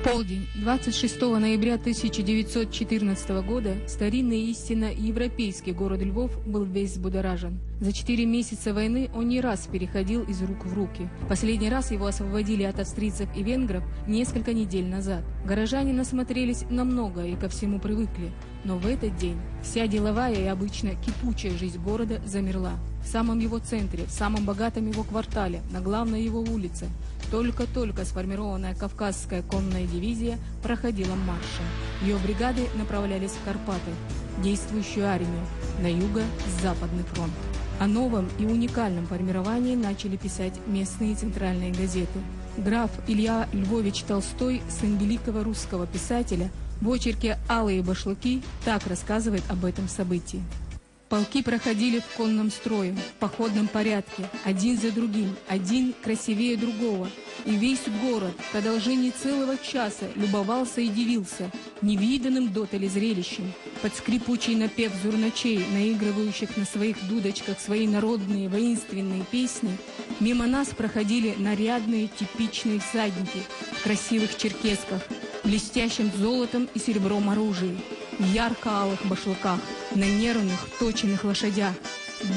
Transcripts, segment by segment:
Полдень 26 ноября 1914 года старинный истинно европейский город Львов был весь взбудоражен. За 4 месяца войны он не раз переходил из рук в руки. Последний раз его освободили от австрийцев и венгров несколько недель назад. Горожане насмотрелись на многое и ко всему привыкли. Но в этот день вся деловая и обычно кипучая жизнь города замерла. В самом его центре, в самом богатом его квартале, на главной его улице, только-только сформированная Кавказская конная дивизия проходила маршем. Ее бригады направлялись в Карпаты, действующую армию, на юго-западный фронт. О новом и уникальном формировании начали писать местные центральные газеты. Граф Илья Львович Толстой, сын великого русского писателя, в очерке «Алые башлыки» так рассказывает об этом событии. Полки проходили в конном строе, в походном порядке, один за другим, один красивее другого. И весь город в продолжении целого часа любовался и дивился невиданным дотоле зрелищем. Под скрипучий напев зурначей, наигрывающих на своих дудочках свои народные воинственные песни, мимо нас проходили нарядные типичные всадники в красивых черкесках, блестящим золотом и серебром оружии, в ярко-алых башлыках, на нервных, точенных лошадях,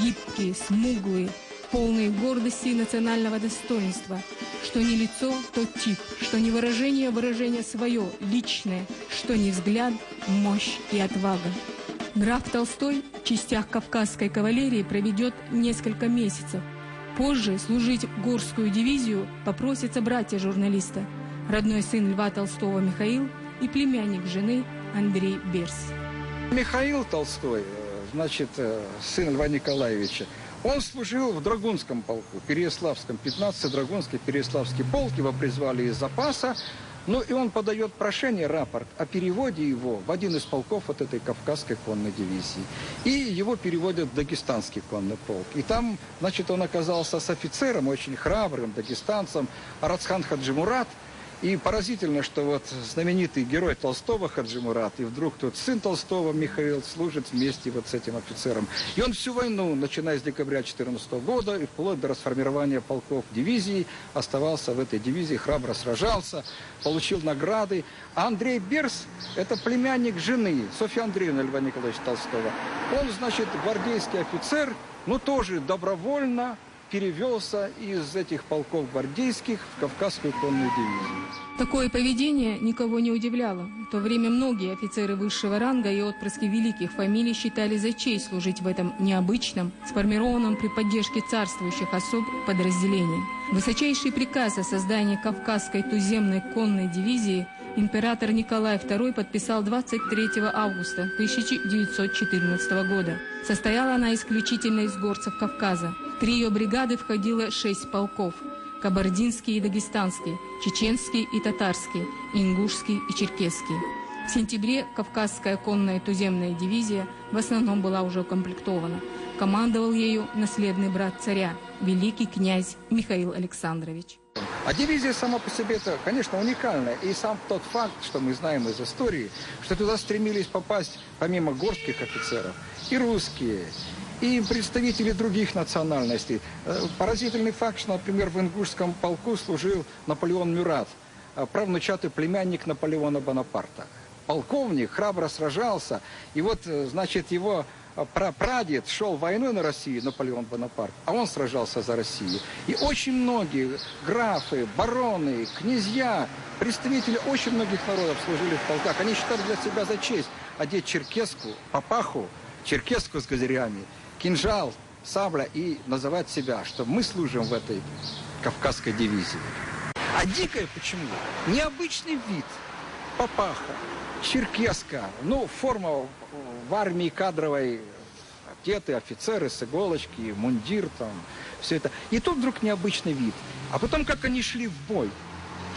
гибкие, смуглые, полные гордости и национального достоинства. Что не лицо, то тип, что не выражение, выражение свое, личное, что не взгляд, мощь и отвага. Граф Толстой в частях Кавказской кавалерии проведет несколько месяцев. Позже служить в горскую дивизию попросятся братья журналиста, родной сын Льва Толстого Михаил и племянник жены Андрей Берс. Михаил Толстой, значит, сын Льва Николаевича, он служил в Драгунском полку, Переяславском, 15-й Драгунский Переяславский полк, его призвали из запаса. Ну и он подает прошение, рапорт о переводе его в один из полков вот этой Кавказской конной дивизии. И его переводят в Дагестанский конный полк. И там, значит, он оказался с офицером, очень храбрым дагестанцем, Арацхан Хаджи Мурат. И поразительно, что вот знаменитый герой Толстого Хаджи Мурат, и вдруг тут сын Толстого Михаил служит вместе вот с этим офицером. И он всю войну, начиная с декабря 2014 года и вплоть до расформирования полков дивизии, оставался в этой дивизии, храбро сражался, получил награды. А Андрей Берс – это племянник жены Софьи Андреевны Льва Николаевича Толстого. Он, значит, гвардейский офицер, но тоже добровольно перевелся из этих полков гвардейских в Кавказскую конную дивизию. Такое поведение никого не удивляло. В то время многие офицеры высшего ранга и отпрыски великих фамилий считали за честь служить в этом необычном, сформированном при поддержке царствующих особ подразделении. Высочайший приказ о создании Кавказской туземной конной дивизии император Николай II подписал 23 августа 1914 года. Состояла она исключительно из горцев Кавказа. В 3 ее бригады входило 6 полков – кабардинский и дагестанский, чеченский и татарский, ингушский и черкесский. В сентябре Кавказская конная туземная дивизия в основном была уже укомплектована. Командовал ею наследный брат царя, великий князь Михаил Александрович. А дивизия сама по себе это, конечно, уникальная. И сам тот факт, что мы знаем из истории, что туда стремились попасть, помимо горских офицеров, и русские, и представители других национальностей. Поразительный факт, что, например, в ингушском полку служил Наполеон Мюрат, правнучатый племянник Наполеона Бонапарта. Полковник, храбро сражался, и вот, значит, его прапрадед шел войной на Россию, Наполеон Бонапарт, а он сражался за Россию. И очень многие графы, бароны, князья, представители очень многих народов служили в полках. Они считали для себя за честь одеть черкеску, папаху, черкеску с газырями, кинжал, сабля и называть себя, что мы служим в этой Кавказской дивизии. А дикое почему? Необычный вид, папаха, черкеска, ну, форма в армии кадровой, одеты офицеры с иголочки, мундир там, все это. И тут вдруг необычный вид. А потом, как они шли в бой,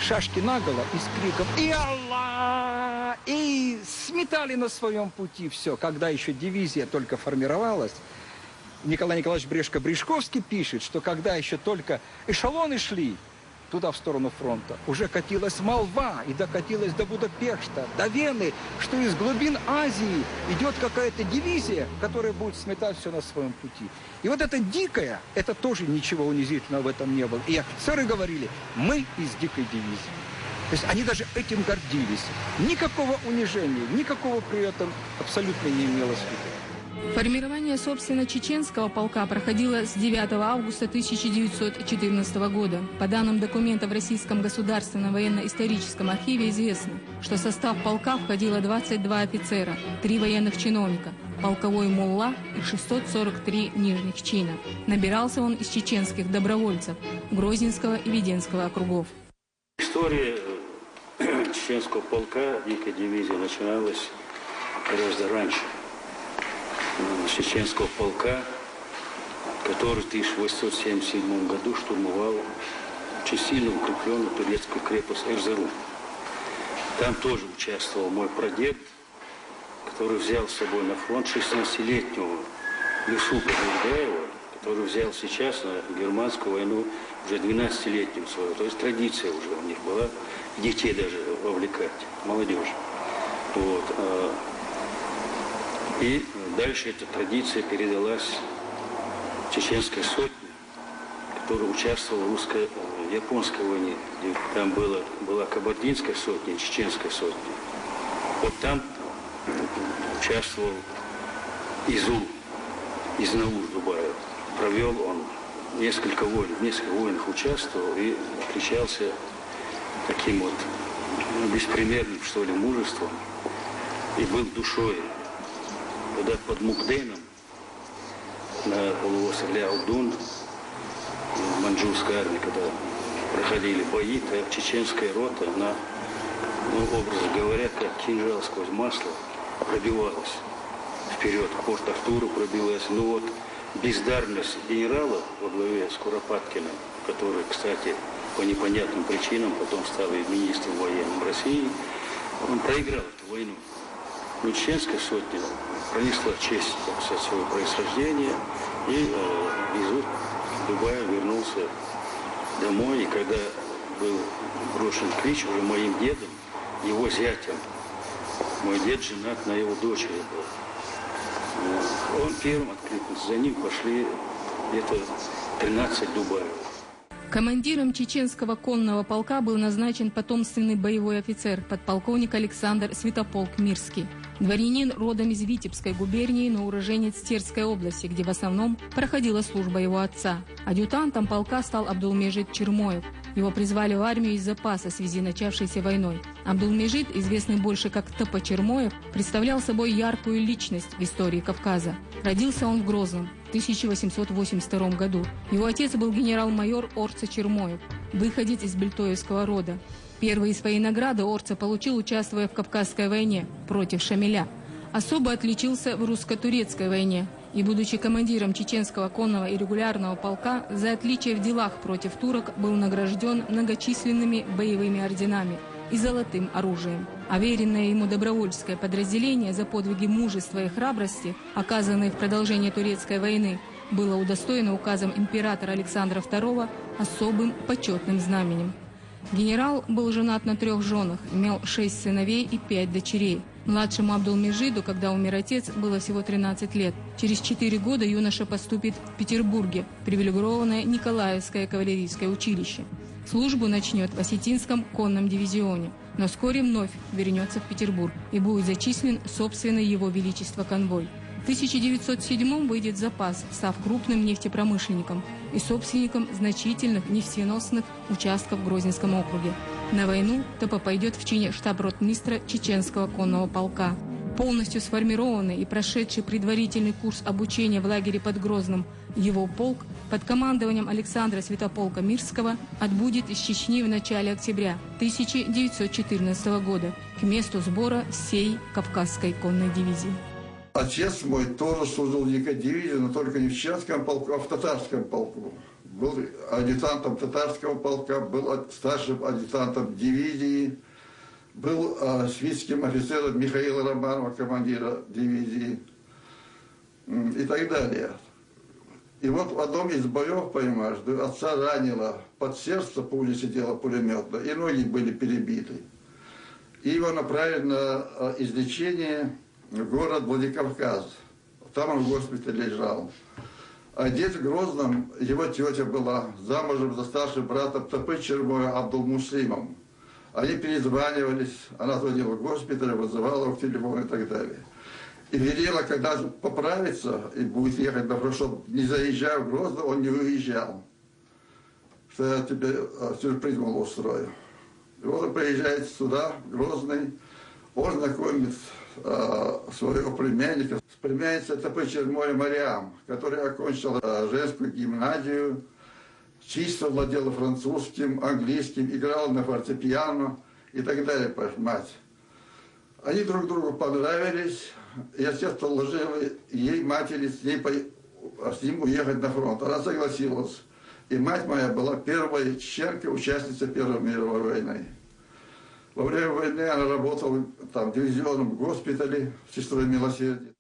шашки наголо и с криком «И Аллах!» И сметали на своем пути все. Когда еще дивизия только формировалась, Николай Николаевич Брешко-Брешковский пишет, что когда еще только эшелоны шли туда, в сторону фронта, уже катилась молва и докатилась до Будапешта, до Вены, что из глубин Азии идет какая-то дивизия, которая будет сметать все на своем пути. И вот это дикое, это тоже ничего унизительного в этом не было. И офицеры говорили, мы из дикой дивизии. То есть они даже этим гордились. Никакого унижения, никакого при этом абсолютно не имелось в виду. Формирование, собственно, чеченского полка проходило с 9 августа 1914 года. По данным документов в Российском государственном военно-историческом архиве известно, что в состав полка входило 22 офицера, 3 военных чиновника, полковой мулла и 643 нижних чина. Набирался он из чеченских добровольцев Грозненского и Веденского округов. История чеченского полка, дикой дивизии, начиналась гораздо раньше. Чеченского полка, который в 1877 году штурмовал очень сильно укрепленную турецкую крепость Эрзерум. Там тоже участвовал мой прадед, который взял с собой на фронт 16-летнего Юсупа Гурдаева, который взял сейчас на германскую войну уже 12-летнюю свою. То есть традиция уже у них была детей даже вовлекать, молодежь. Вот. И дальше эта традиция передалась чеченской сотне, которая участвовала в русско-японской войне. Там была кабардинская сотня и чеченская сотня. Вот там участвовал Изул из Наур-Дубаев. Провел он несколько войн, в нескольких войнах участвовал и отличался таким вот беспримерным, что ли, мужеством и был душой. Когда под Мукденом на полуострове Ляудун, маньчжурской армии, когда проходили бои, то чеченская рота, она, образно говоря, как кинжал сквозь масло, пробивалась вперед, к Порт-Артуру пробилась. Но вот бездарность генерала во главе с Куропаткиным, который, кстати, по непонятным причинам потом стал и министром военным России, он проиграл эту войну. Но чеченская сотня пронесла честь своего происхождения, и из Дубая вернулся домой. И когда был брошен клич уже моим дедом, его зятем, мой дед женат на его дочери был. Он первым откликнулся, за ним пошли где-то 13 Дубаев. Командиром чеченского конного полка был назначен потомственный боевой офицер, подполковник Александр Святополк Мирский. Дворянин родом из Витебской губернии, но уроженец Терской области, где в основном проходила служба его отца. Адъютантом полка стал Абдулмежид Чермоев. Его призвали в армию из запаса в связи с начавшейся войной. Абдулмежид, известный больше как Топа Чермоев, представлял собой яркую личность в истории Кавказа. Родился он в Грозном в 1882 году. Его отец был генерал-майор Орца Чермоев, выходец из бельтоевского рода. Первые свои награды Орца получил, участвуя в Кавказской войне против Шамиля. Особо отличился в русско-турецкой войне и, будучи командиром чеченского конного и регулярного полка, за отличие в делах против турок был награжден многочисленными боевыми орденами и золотым оружием. А веренное ему добровольческое подразделение за подвиги мужества и храбрости, оказанные в продолжении турецкой войны, было удостоено указом императора Александра II особым почетным знаменем. Генерал был женат на 3 женах, имел 6 сыновей и 5 дочерей. Младшему Абдулмежиду, когда умер отец, было всего 13 лет. Через 4 года юноша поступит в Петербурге, привилегированное Николаевское кавалерийское училище. Службу начнет в Осетинском конном дивизионе, но вскоре вновь вернется в Петербург и будет зачислен собственный его величество конвой. В 1907 выйдет в запас, став крупным нефтепромышленником и собственником значительных нефтеносных участков в Грозненском округе. На войну Топа пойдет в чине штаб-ротмистра чеченского конного полка. Полностью сформированный и прошедший предварительный курс обучения в лагере под Грозным, его полк под командованием Александра Святополка Мирского отбудет из Чечни в начале октября 1914 года к месту сбора всей Кавказской конной дивизии. Отец мой тоже служил в дикой дивизии, но только не в чеченском полку, а в татарском полку. Был адъютантом татарского полка, был старшим адъютантом дивизии, был свитским офицером Михаила Романова, командира дивизии и так далее. И вот в одном из боев, понимаешь, отца ранило, под сердце пуля сидела пулеметная, и ноги были перебиты. И его направили на излечение в город Владикавказ. Там он в госпитале лежал. А здесь в Грозном его тетя была замужем за старшим братом Топы Чермоя Абдулмуслимом. Они перезванивались, она звонила в госпиталь, вызывала его в телефон и так далее. И верила, когда поправится и будет ехать на фронт, чтобы не заезжая в Грозно, он не выезжал. Что я тебе сюрприз мол устрою. И вот он приезжает сюда, в Грозный, он знакомит своего племянника. Племянница это Почермоя Мариам, которая окончила женскую гимназию, чисто владела французским, английским, играла на фортепиано и так далее, мать. Они друг другу понравились. Я сейчас предложил ей, матери, с ним уехать на фронт. Она согласилась. И мать моя была первой чеченкой, участницей Первой мировой войны. Во время войны она работала там дивизионом в госпитале, сестрой милосердия.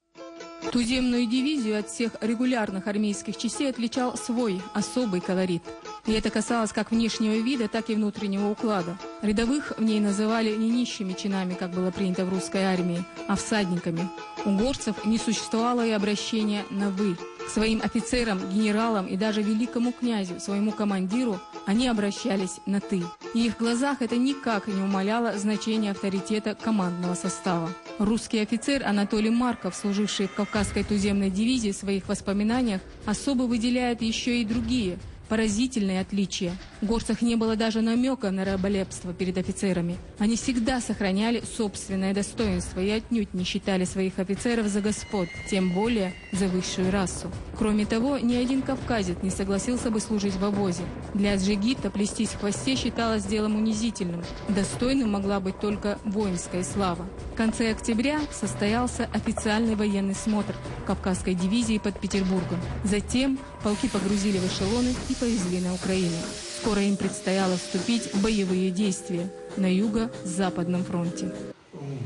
Туземную дивизию от всех регулярных армейских частей отличал свой особый колорит. И это касалось как внешнего вида, так и внутреннего уклада. Рядовых в ней называли не нищими чинами, как было принято в русской армии, а всадниками. У горцев не существовало и обращения на «вы». К своим офицерам, генералам и даже великому князю, своему командиру, они обращались на «ты». И их глазах это никак не умаляло значение авторитета командного состава. Русский офицер Анатолий Марков, служивший в Кавказской туземной дивизии, в своих воспоминаниях особо выделяет еще и другие поразительные отличия. В горцах не было даже намека на раболепство перед офицерами. Они всегда сохраняли собственное достоинство и отнюдь не считали своих офицеров за господ, тем более за высшую расу. Кроме того, ни один кавказец не согласился бы служить в обозе. Для аджигита плестись в хвосте считалось делом унизительным. Достойным могла быть только воинская слава. В конце октября состоялся официальный военный смотр Кавказской дивизии под Петербургом. Затем полки погрузили в эшелоны и повезли на Украину. Скоро им предстояло вступить в боевые действия на юго-западном фронте.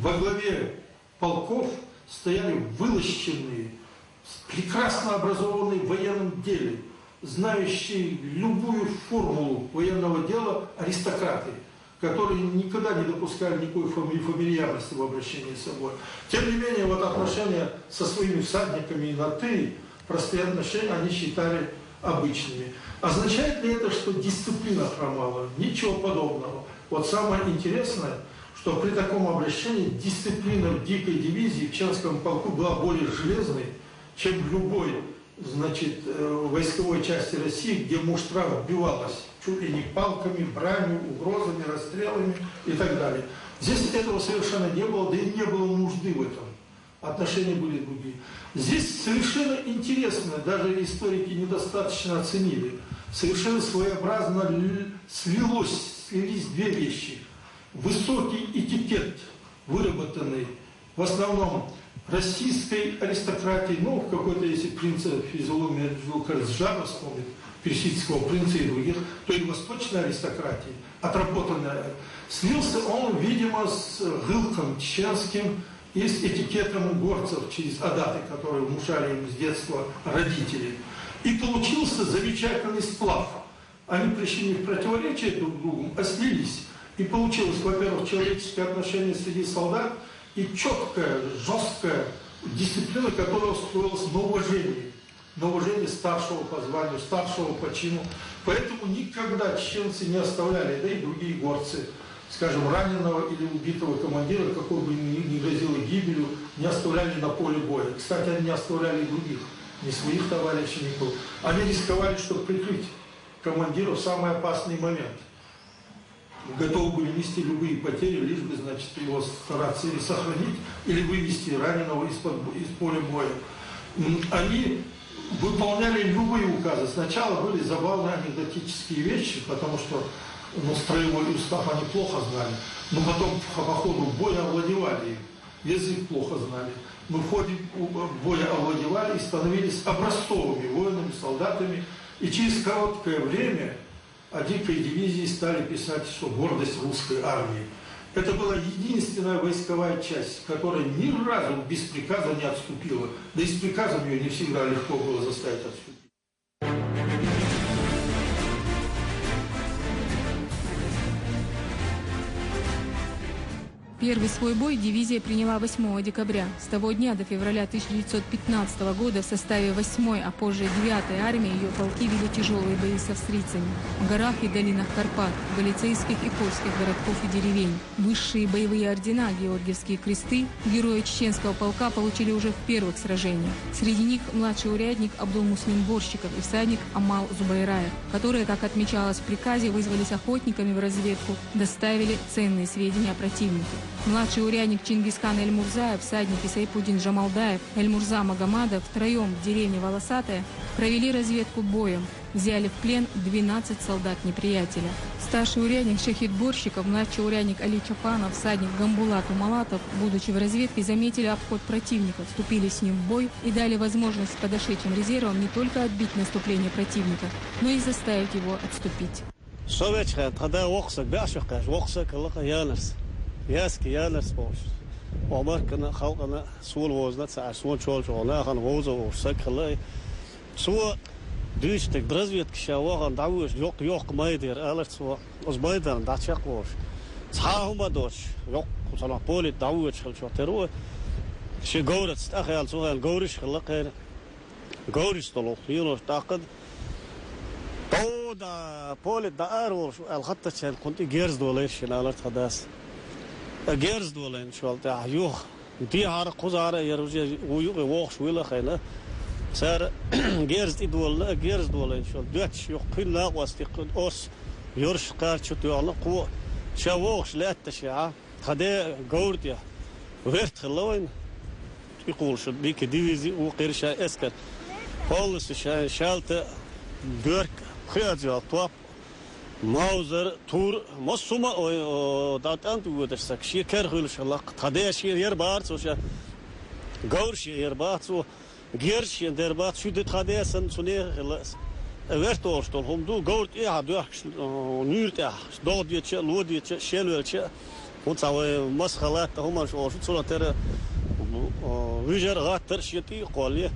Во главе полков стояли вылощенные, прекрасно образованные в военном деле, знающие любую формулу военного дела аристократы, которые никогда не допускали никакой фамильярности в обращении с собой. Тем не менее, вот отношения со своими всадниками на «ты», простые отношения, они считали обычными. Означает ли это, что дисциплина хромала? Ничего подобного. Вот самое интересное, что при таком обращении дисциплина в дикой дивизии, в Чеченском полку была более железной, чем в любой, значит, войсковой части России, где муштра отбивалась чуть ли не палками, бранью, угрозами, расстрелами и так далее. Здесь этого совершенно не было, да и не было нужды в этом. Отношения были другие. Здесь совершенно интересно, даже историки недостаточно оценили, совершенно своеобразно слились две вещи. Высокий этикет, выработанный в основном российской аристократией, ну, в какой-то, если принца физиологии Жара вспомнит, персидского принца и других, то и восточной аристократии, отработанная, слился он, видимо, с гылком чеченским и с этикетом горцев через адаты, которые внушали им с детства родители. И получился замечательный сплав. Они пришли не в противоречие друг другу, а слились. И получилось, во-первых, человеческое отношение среди солдат и четкая, жесткая дисциплина, которая строилась на уважении. На уважение старшего по званию, старшего по чину. Поэтому никогда чеченцы не оставляли, да и другие горцы, скажем, раненого или убитого командира, какой бы ни грозило гибелью, не оставляли на поле боя. Кстати, они не оставляли и других, не своих товарищей, никого. Они рисковали, чтобы прикрыть командира в самый опасный момент. Готовы были нести любые потери, лишь бы, значит, его стараться или сохранить, или вывести раненого из поля боя. Они выполняли любые указы. Сначала были забавные анекдотические вещи, потому что строевой устав они плохо знали, но потом по ходу боя овладевали им. Язык плохо знали. Но в ходе боя овладевали и становились образцовыми воинами, солдатами. И через короткое время о дикой дивизии стали писать, что гордость русской армии. Это была единственная войсковая часть, которая ни разу без приказа не отступила. Да и с приказом ее не всегда легко было заставить отступить. Первый свой бой дивизия приняла 8 декабря. С того дня до февраля 1915 года в составе 8-й, а позже 9-й армии ее полки вели тяжелые бои с австрийцами в горах и долинах Карпат, в галицийских и польских городков и деревень. Высшие боевые ордена, Георгиевские кресты, герои чеченского полка получили уже в первых сражениях. Среди них младший урядник Абдулмуслим Борщиков и всадник Амал Зубайраев, которые, как отмечалось в приказе, вызвались охотниками в разведку, доставили ценные сведения о противнике. Младший урядник Чингисхан Эль-Мурзаев, всадник Исайпудин Джамалдаев, Эль-Мурза Магомадов втроем в деревне Волосатая провели разведку боем, взяли в плен 12 солдат неприятеля. Старший урядник Шахид Борщиков, младший урядник Али Чапанов, всадник Гамбулат Умалатов, будучи в разведке, заметили обход противника, вступили с ним в бой и дали возможность подошедшим резервам не только отбить наступление противника, но и заставить его отступить. Яски янерс бош. Омаркана халкана сул возна цар сул чол чола хан возо сакхлай. Су дүйстек разведка шаваган давыш yok майдер алерт су озбайдан дачак бош. Цаахма дош yok сана полит давыш чол теру. Ши горец ахал су гориш хлакер. Гориш толох юно тақад. Тода полит да арвош алхатта чал кунти герз долеш алерт хадас. Герз долен швалта юх ди хар кузара яружи уюг вохш вила хайна сар герз долен швал дөч юх пинла васти ос юрш карчу туала ку шавохш латтша хаде гордя верт хлоин يقول شو ديك ديفيزي وقرشة اسكر полностью шалта дөрк хыджа топ Маузер тур массума датант удерсак шикер хылшалак тадеш ер бар соша горш ер бар со герш дер бар шуд тадесен суне верт орстол хумду горт и хадух нюрта додье лодье шелвелче und so maschalat huma scho so ter вижер гатер шити қоле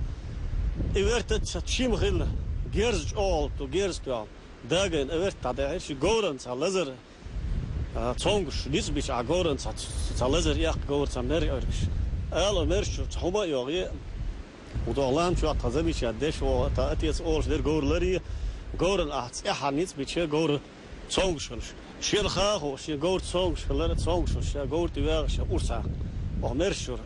эверт чим хил герж ол то герж то dagen эверт тадеш горон салазер цонгш нисбиш агорон салазер як гор самнер өргш ало мерш хума йоги удалам чу тазабиш деш о таатис олш дер горлари горон ахц ханис бич гор цонгш شيل خاخو شي قورت صوغ شلنا صوغ شي قورت واغش ورسا ومرشور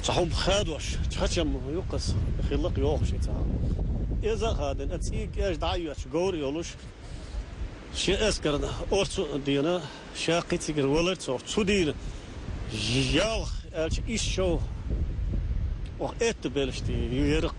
صحوب خادوش تخشم يقص خلق يوخش تا اذا خادن اتسيق ايش دعيوش قور يولوش شي اسكر اورسو دينا شاقيتيغر ولرت صو سودين ياخ الش ишо ох это белшти юерк.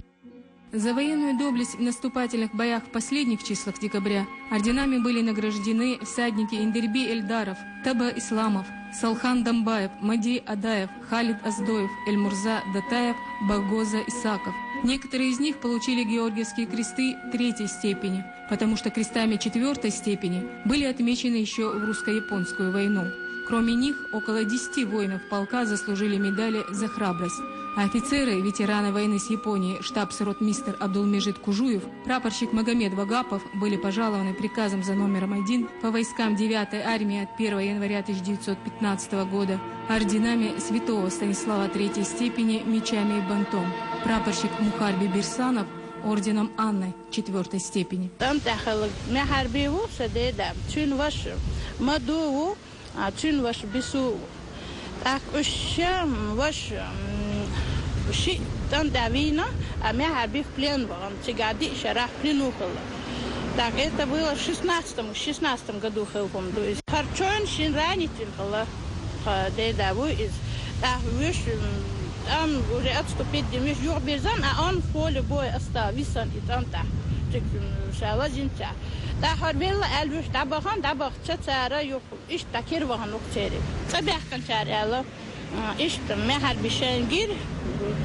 За военную доблесть в наступательных боях в последних числах декабря орденами были награждены всадники Индерби Эльдаров, Таба Исламов, Салхан Дамбаев, Мади Адаев, Халид Аздоев, Эльмурза Датаев, Багоза Исаков. Некоторые из них получили георгиевские кресты 3-й степени, потому что крестами 4-й степени были отмечены еще в русско-японскую войну. Кроме них, около 10 воинов полка заслужили медали за храбрость. А офицеры, ветераны войны с Японией, штабс-ротмистр Абдулмежид Кужуев, прапорщик Магомед Вагапов были пожалованы приказом за номером 1 по войскам 9-й армии от 1 января 1915 года орденами святого Станислава 3-й степени, мечами и бантом. Прапорщик Мухарби Бирсанов орденом Анны 4-й степени. شيء تندعينا أما هربي في плен وهم تجادي شرح плен ухал. Так это было в 16 году хелпом. То есть харчон шин ранитин хала дедаву из так выш там уже отступить демиш юрбезан, а он в поле боя оставился и там так шалазинца. Так харбела эльвиш табахан табах цара юк иш такир вахан уктери. Табах канчарела иш мехар бишенгир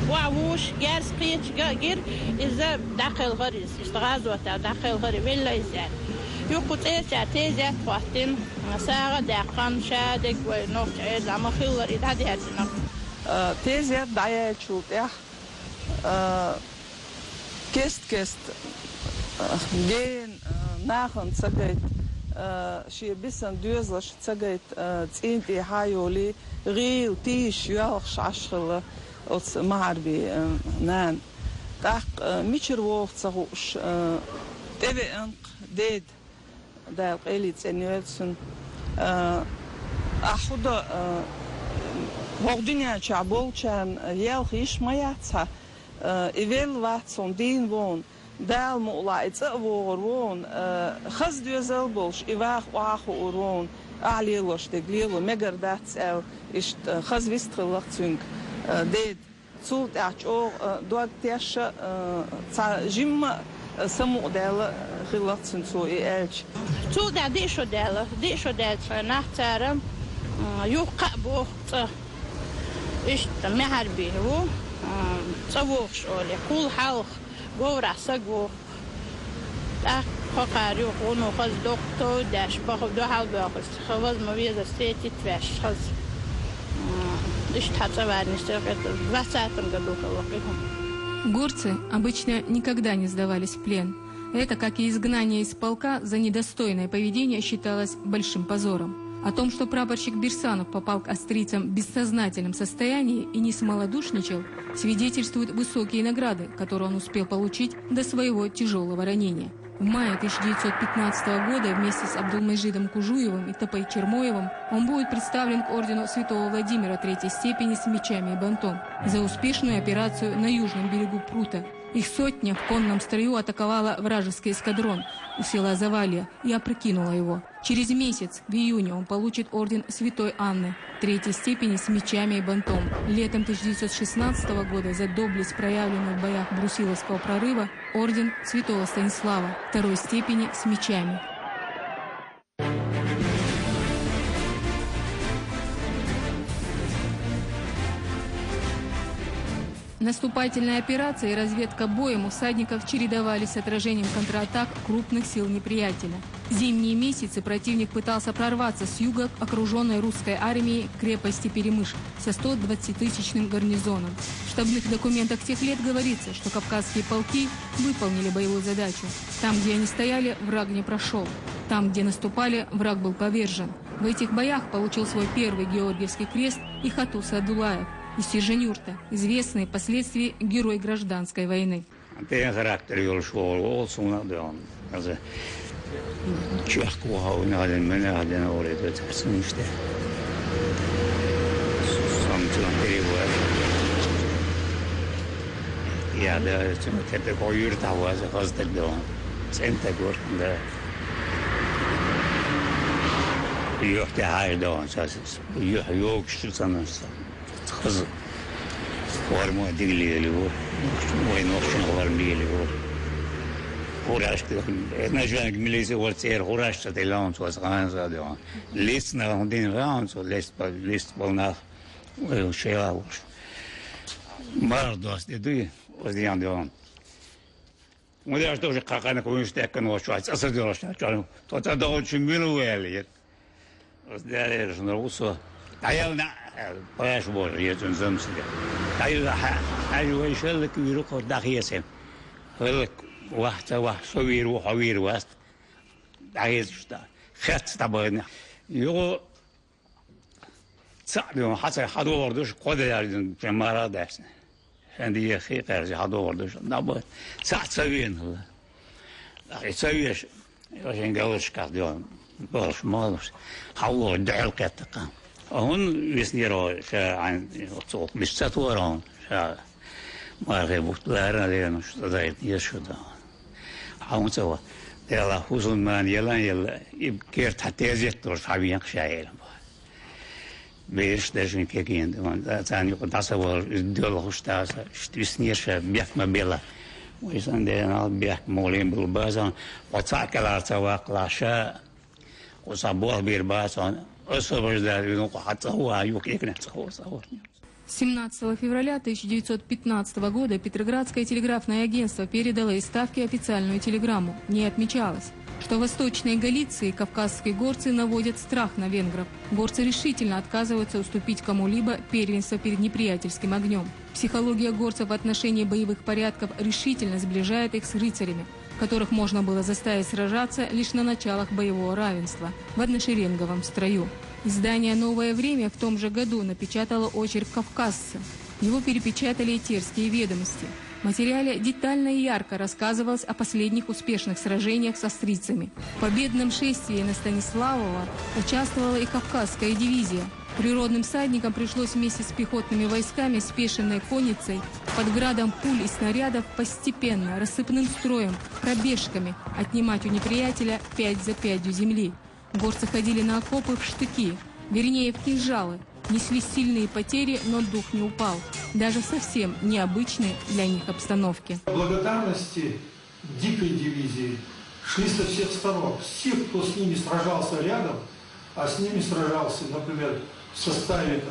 وعوش جالس قيتش جير إذا داخل غريز استغاثوا داخل غريز ولا يزال يقول إيه ساعتين وقتين ساعة دقيقة شادك ونوت عيد عم خير إذا هذه السنة تيزير دعية شوت كست جين ناخن سجيت شيبسن دوزلش تسجيت تسينتي هايولي غي وتيش يالخش عشرة أوت معربي نان تاق ميشر ووفت صغوش تبي أنق ديد دال قيلي تسنيوتسن أخذ هودينيا شعبول كان يالخيش ما يعتها إيفيل واتسون دين وون دال مولایت وورون خز دوزل بولش إيواخ واخو ورون أعليلوش تقليلو مگر داتس أو إشت خز ويستخلق تونك ديد صوت أعجو دوغ تيش جيم سمو دال خلق تنسو إيالش صوت ديشو دال نحترم يوقع بوقت إشت مهربي هو صووخش أولي كل حلق گورا سگو خاطری خونو خز دکتر داش باخد دو حال باخد خواز مویز استیتی توش خز اشت حتی ورنشته که 20-м году خلقهم. Горцы обычно никогда не сдавались в плен. Это, как и изгнание из полка за недостойное поведение, считалось большим позором. О том, что прапорщик Берсанов попал к австрийцам в бессознательном состоянии и не смолодушничал, свидетельствуют высокие награды, которые он успел получить до своего тяжелого ранения. В мае 1915 года вместе с Абдулмаджидом Кужуевым и Топой Чермоевым он будет представлен к ордену Святого Владимира третьей степени с мечами и бантом за успешную операцию на южном берегу Прута. Их сотня в конном строю атаковала вражеский эскадрон у села Завалья и опрокинула его. Через месяц, в июне, он получит орден Святой Анны третьей степени с мечами и бантом. Летом 1916 года за доблесть, проявленную в боях Брусиловского прорыва, орден Святого Станислава второй степени с мечами. Наступательная операция и разведка боем у всадников чередовались с отражением контратак крупных сил неприятеля. В зимние месяцы противник пытался прорваться с юга к окруженной русской армией крепости Перемыш со 120-тысячным гарнизоном. В штабных документах тех лет говорится, что кавказские полки выполнили боевую задачу. Там, где они стояли, враг не прошел. Там, где наступали, враг был повержен. В этих боях получил свой первый Георгиевский крест и Хатус Адулаев из Сержанюрта, известный впоследствии герой гражданской войны. خز وارمو ديلي اللي هو وين وخشن غرمي اللي هو خوراش نجوان ميليزي ورتير خوراش تدلون سواس غان زادون ليسنا هندين غان سو ليست بالنا وشياوش مرضوس دي وديان دون وده тоже какая-то констекка ночуать осадилось чё то тогда очень милуэль вот далее же нарусо аялна باش بور يجون زمسلي ايوه ايوه يشلك ويروح داخيسه هلك واحد صوير وحوير واست عايز خط طبعا يو صعب حتى حدو وردوش قدر جمارة داشنا عندي اخي قرج حدو وردوش نبض ساعة سوين هلا سويش عشان قالوش كارديون باش مالوش حلو دعل كتقام هون يسنيرو عن صوت مش تطورون ما غيبوت لارنا لينا شو تدايت يشودا هون سوا يلا حوزن من يلا يبكر حتى يزيد دور حبيان خشايل بيش داشين كيكين دون تاني قد تصور دول خشتاس يسنيرش بيف ما بيلا ويسان دينا بيح مولين بالبازان وتصاك على سواق لاشا وصابوه بيرباسان 17 февраля 1915 года Петроградское телеграфное агентство передало из Ставки официальную телеграмму. В ней отмечалось, что в Восточной Галиции кавказские горцы наводят страх на венгров. Горцы решительно отказываются уступить кому-либо первенство перед неприятельским огнем. Психология горцев в отношении боевых порядков решительно сближает их с рыцарями, которых можно было заставить сражаться лишь на началах боевого равенства в одношеренговом строю. Издание «Новое время» в том же году напечатало очерк «Кавказцы». Его перепечатали и Терские ведомости. В материале детально и ярко рассказывалось о последних успешных сражениях с австрийцами. В победном шествии на Станиславово участвовала и Кавказская дивизия. Природным всадникам пришлось вместе с пехотными войсками, спешенной конницей, под градом пуль и снарядов постепенно, рассыпным строем, пробежками отнимать у неприятеля 5 за 5 земли. Горцы ходили на окопы в штыки, вернее в кинжалы. Несли сильные потери, но дух не упал, даже в совсем необычной для них обстановке. Благодарности дикой дивизии шли со всех сторон. Всех, кто с ними сражался рядом, а с ними сражался, например, в составе,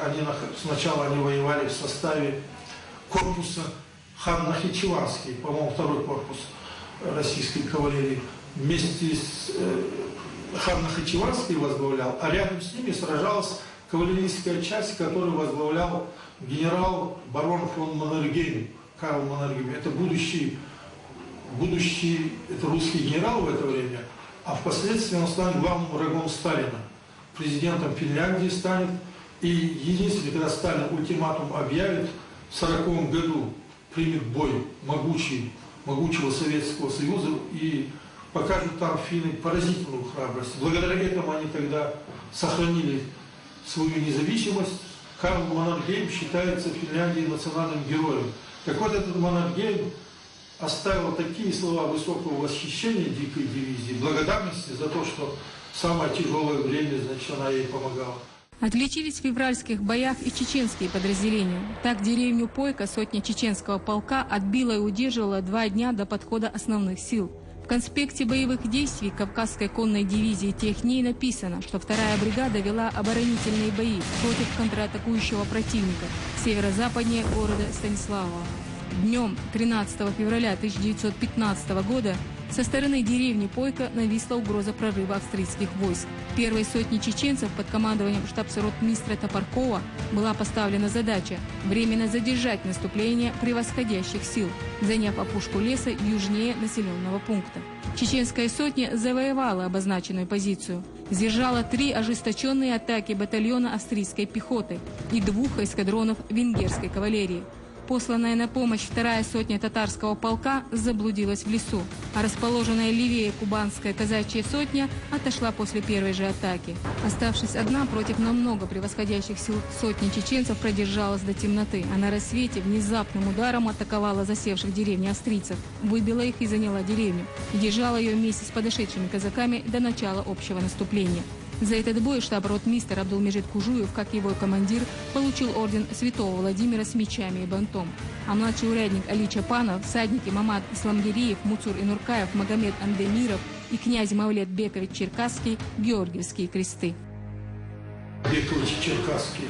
сначала они воевали в составе корпуса хан Нахичеванский, по-моему, второй корпус российской кавалерии, вместе с хан Нахичеванский возглавлял, а рядом с ними сражалась кавалерийская часть, которую возглавлял генерал барон фон Маннергейм, Карл Маннергейм. Это будущий это русский генерал в это время, а впоследствии он станет главным врагом Сталина. Президентом Финляндии станет. И единственное, когда Сталин ультиматум объявит, в 1940 году примет бой могучего Советского Союза и покажут там финны поразительную храбрость. Благодаря этому они тогда сохранили свою независимость. Карл Маннергейм считается в Финляндии национальным героем. Так вот, этот Маннергейм оставил такие слова высокого восхищения дикой дивизии, благодарности за то, что в самое тяжелое время, значит, она ей помогала. Отличились в февральских боях и чеченские подразделения. Так деревню Пойка сотня чеченского полка отбила и удерживала 2 дня до подхода основных сил. В конспекте боевых действий Кавказской конной дивизии тех дней написано, что 2-я бригада вела оборонительные бои против контратакующего противника северо-западнее города Станиславово. Днем 13 февраля 1915 года со стороны деревни Пойка нависла угроза прорыва австрийских войск. Первой сотни чеченцев под командованием штабс-ротмистра Топоркова была поставлена задача временно задержать наступление превосходящих сил, заняв опушку леса южнее населенного пункта. Чеченская сотня завоевала обозначенную позицию, сдержала 3 ожесточенные атаки батальона австрийской пехоты и 2 эскадронов венгерской кавалерии. Посланная на помощь 2-я сотня татарского полка заблудилась в лесу, а расположенная левее кубанская казачья сотня отошла после первой же атаки. Оставшись одна против намного превосходящих сил сотни чеченцев, продержалась до темноты, а на рассвете внезапным ударом атаковала засевших в деревне австрийцев, выбила их и заняла деревню, и держала ее вместе с подошедшими казаками до начала общего наступления. За этот бой штаб-ротмистр Абдулмежид Кужуев, как его командир, получил орден Святого Владимира с мечами и бантом. А младший урядник Али Чапанов, всадники Мамад Исламгириев, Муцур Инуркаев, Магомед Андемиров и князь Мавлет Бекович Черкасский – Георгиевские кресты. Бекович Черкасские.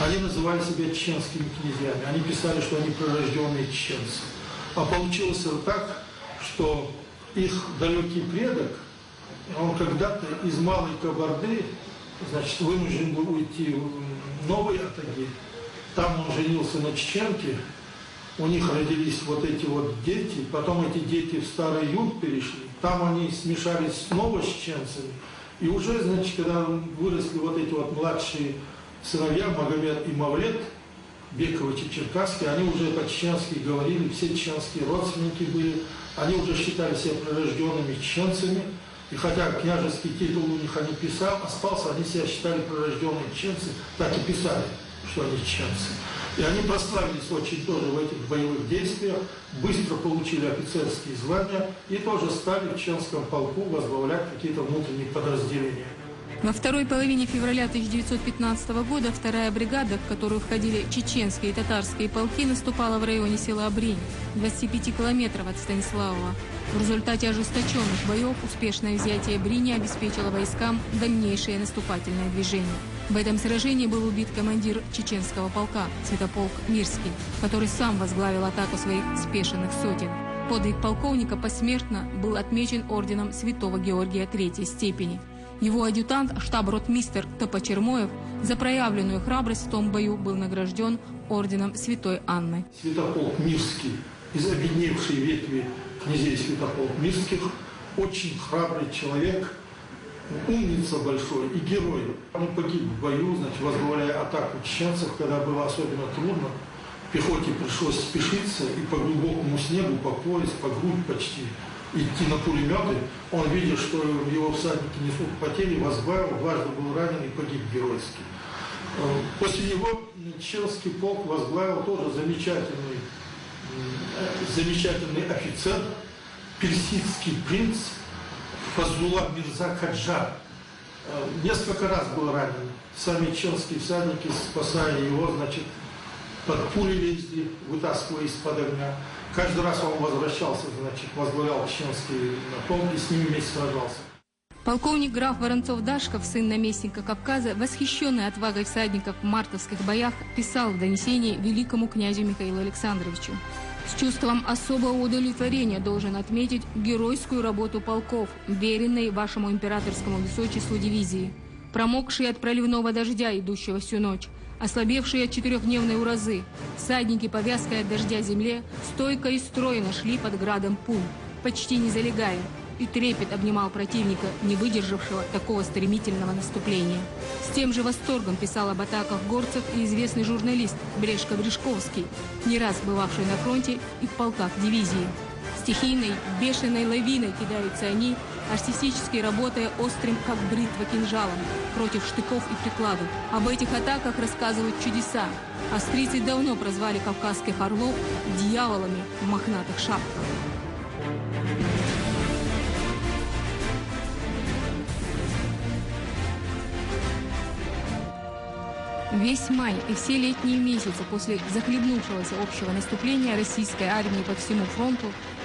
Они называли себя чеченскими князьями. Они писали, что они прирожденные чеченцы. А получилось так, что их далекий предок, он когда-то из Малой Кабарды, значит, вынужден был уйти в Новый Атаги. Там он женился на чеченке, у них родились вот эти вот дети, потом эти дети в Старый Юг перешли, там они смешались снова с чеченцами. И уже, значит, когда выросли вот эти вот младшие сыновья, Магомед и Мавлет, Бекович и Черкасский, они уже по-чеченски говорили, все чеченские родственники были, они уже считали себя прирожденными чеченцами. И хотя княжеский титул у них они писал, остался, они себя считали прирожденные чеченцы, так и писали, что они чеченцы. И они прославились очень тоже в этих боевых действиях, быстро получили офицерские звания и тоже стали в чеченском полку возглавлять какие-то внутренние подразделения. Во второй половине февраля 1915 года 2-я бригада, в которую входили чеченские и татарские полки, наступала в районе села Обрень, 25 километров от Станиславова. В результате ожесточенных боев успешное взятие Бrini обеспечило войскам дальнейшее наступательное движение. В этом сражении был убит командир чеченского полка, Святополк Мирский, который сам возглавил атаку своих спешенных сотен. Подвиг полковника посмертно был отмечен орденом Святого Георгия 3-й степени. Его адъютант, штаб-ротмистр Топочермоев, за проявленную храбрость в том бою был награжден орденом Святой Анны. Святополк Мирский из объединившей ветви князей Святополк-Мирских, очень храбрый человек, умница большой и герой. Он погиб в бою, значит, возглавляя атаку чеченцев, когда было особенно трудно. Пехоте пришлось спешиться и по глубокому снегу, по пояс, по грудь почти идти на пулеметы. Он, видя, что его всадники несут потери, возглавил, дважды был ранен и погиб геройски. После него чеченский полк возглавил тоже замечательный офицер, персидский принц Фазлулла Мирза Каджар. Несколько раз был ранен. Сами чеченские всадники, спасая его, значит, под пули лезли, вытаскивая из-под огня. Каждый раз он возвращался, значит, возглавлял чеченский полк и с ними вместе сражался. Полковник граф Воронцов-Дашков, сын наместника Кавказа, восхищенный отвагой всадников в мартовских боях, писал в донесении великому князю Михаилу Александровичу: «С чувством особого удовлетворения должен отметить геройскую работу полков, веренной вашему императорскому высочеству дивизии, промокшие от проливного дождя, идущего всю ночь, ослабевшие от 4-дневной уразы, всадники по вязкой от дождя земле стойко и стройно шли под градом пуль, почти не залегая, и трепет обнимал противника, не выдержавшего такого стремительного наступления». С тем же восторгом писал об атаках горцев и известный журналист Брешко-Брешковский, не раз бывавший на фронте и в полках дивизии. Стихийной, бешеной лавиной кидаются они, артистически работая острым, как бритва, кинжалом, против штыков и прикладов. Об этих атаках рассказывают чудеса. Австрийцы давно прозвали кавказских орлов дьяволами в мохнатых шапках. Весь май и все летние месяцы после захлебнувшегося общего наступления российской армии по всему фронту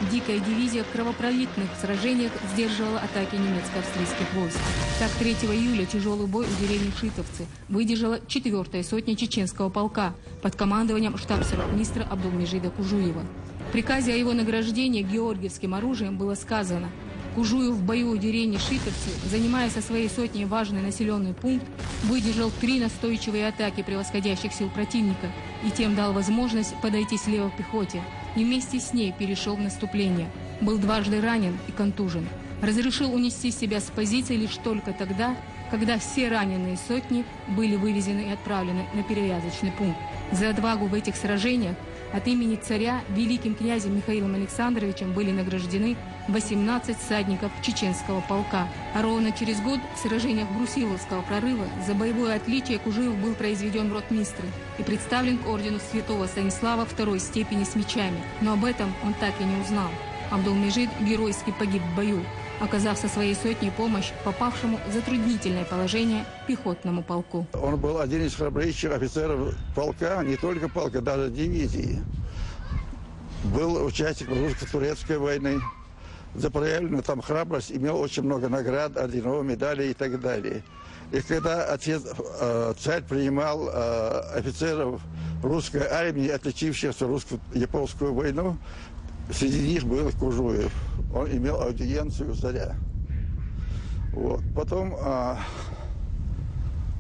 дикая дивизия в кровопролитных сражениях сдерживала атаки немецко-австрийских войск. Так, 3 июля тяжелый бой у деревни Шитовцы выдержала 4-я сотня чеченского полка под командованием штабс-ротмистра Абдулмежида Кужуева. В приказе о его награждении георгиевским оружием было сказано: Кужуев в бою у деревни Шитовцы, занимая со своей сотней важный населенный пункт, выдержал 3 настойчивые атаки превосходящих сил противника и тем дал возможность подойти слева пехоте, и вместе с ней перешел в наступление. Был дважды ранен и контужен. Разрешил унести себя с позиции лишь только тогда, когда все раненые сотни были вывезены и отправлены на перевязочный пункт. За отвагу в этих сражениях от имени царя великим князем Михаилом Александровичем были награждены 18 всадников чеченского полка. А ровно через год в сражениях Брусиловского прорыва за боевое отличие Кужуев был произведен в ротмистры и представлен к ордену святого Станислава 2-й степени с мечами. Но об этом он так и не узнал. Абдулмежид геройски погиб в бою, оказав со своей сотней помощь попавшему в затруднительное положение пехотному полку. Он был один из храбрейших офицеров полка, не только полка, даже дивизии. Был участником русско-турецкой войны. За проявленную там храбрость имел очень много наград, орденов, медалей и так далее. И когда царь принимал офицеров русской армии, отличившихся русско-японскую войну, среди них был Кужуев. Он имел аудиенцию у царя. Вот. Потом